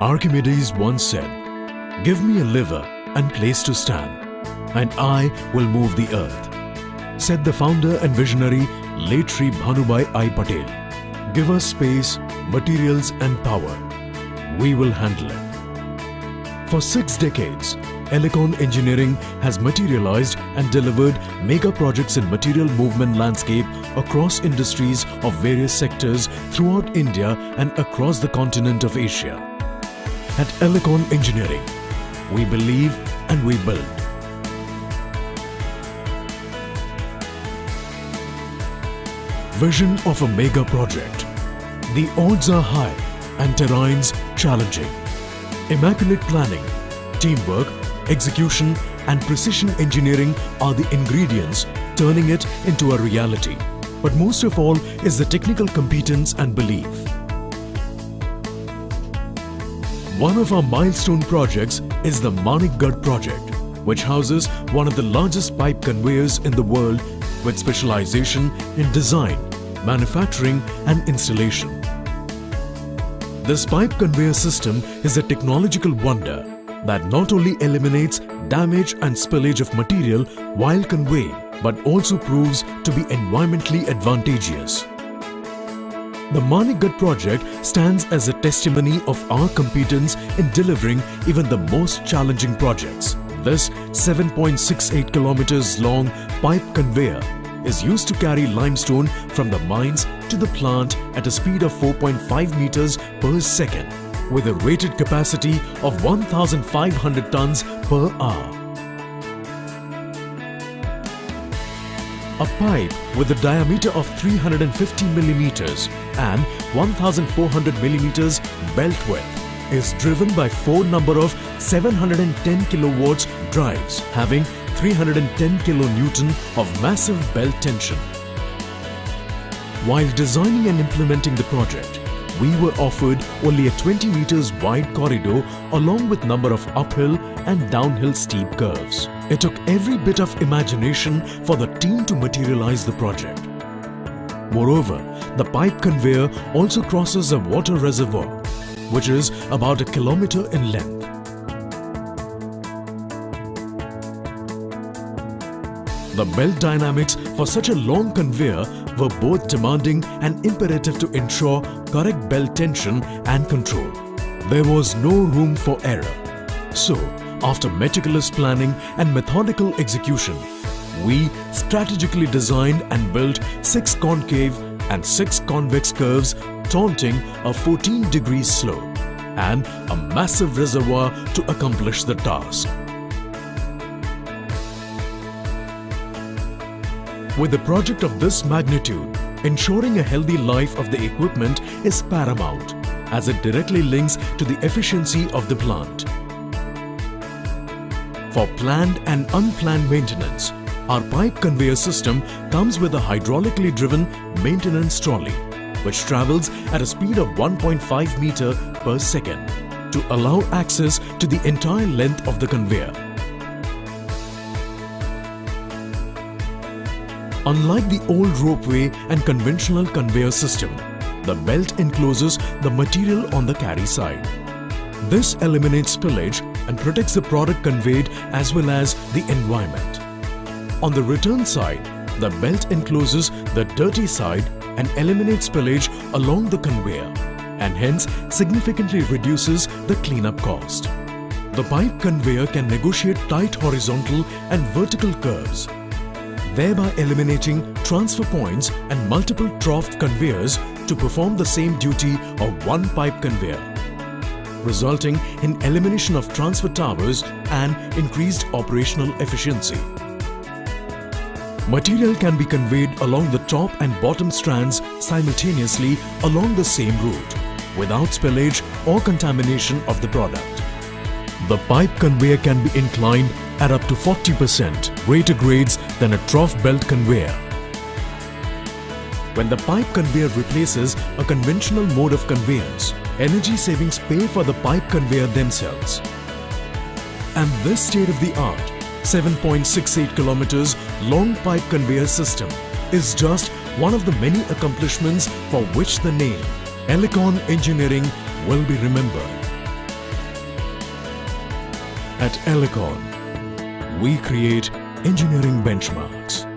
Archimedes once said, "Give me a lever and place to stand, and I will move the earth," said the founder and visionary late Shri Bhanubhai I. Patel. Give us space, materials and power. We will handle it. For 6 decades, Elecon Engineering has materialized and delivered mega projects in material movement landscape across industries of various sectors throughout India and across the continent of Asia. At Elecon Engineering, we believe and we build. Vision of a mega project. The odds are high and terrains challenging. Immaculate planning, teamwork, execution and precision engineering are the ingredients turning it into a reality. But most of all is the technical competence and belief. One of our milestone projects is the Manikgarh project, which houses one of the largest pipe conveyors in the world with specialization in design, manufacturing and installation. This pipe conveyor system is a technological wonder that not only eliminates damage and spillage of material while conveying, but also proves to be environmentally advantageous. The Manikgarh project stands as a testimony of our competence in delivering even the most challenging projects. This 7.68 kilometers long pipe conveyor is used to carry limestone from the mines to the plant at a speed of 4.5 meters per second with a rated capacity of 1,500 tons per hour. A pipe with a diameter of 350 millimeters and 1,400 millimeters belt width is driven by 4 number of 710 kilowatts drives having 310 kilonewton of massive belt tension. While designing and implementing the project, we were offered only a 20 meters wide corridor along with number of uphill and downhill steep curves. It took every bit of imagination for the team to materialize the project. Moreover, the pipe conveyor also crosses a water reservoir, which is about a kilometer in length. The belt dynamics for such a long conveyor were both demanding and imperative to ensure correct belt tension and control. There was no room for error. So, after meticulous planning and methodical execution, we strategically designed and built 6 concave and 6 convex curves taunting a 14-degree slope and a massive reservoir to accomplish the task. With a project of this magnitude, ensuring a healthy life of the equipment is paramount as it directly links to the efficiency of the plant. For planned and unplanned maintenance, our pipe conveyor system comes with a hydraulically driven maintenance trolley, which travels at a speed of 1.5 meter per second to allow access to the entire length of the conveyor. Unlike the old ropeway and conventional conveyor system, the belt encloses the material on the carry side. This eliminates spillage and protects the product conveyed as well as the environment. On the return side, the belt encloses the dirty side and eliminates spillage along the conveyor and hence significantly reduces the cleanup cost. The pipe conveyor can negotiate tight horizontal and vertical curves, thereby eliminating transfer points and multiple trough conveyors to perform the same duty of one pipe conveyor, resulting in elimination of transfer towers and increased operational efficiency. Material can be conveyed along the top and bottom strands simultaneously along the same route, without spillage or contamination of the product. The pipe conveyor can be inclined at up to 40% greater grades than a trough belt conveyor. When the pipe conveyor replaces a conventional mode of conveyance, energy savings pay for the pipe conveyor themselves. And this state-of-the-art 7.68 kilometers long pipe conveyor system is just one of the many accomplishments for which the name Elecon Engineering will be remembered. At Elecon, we create engineering benchmarks.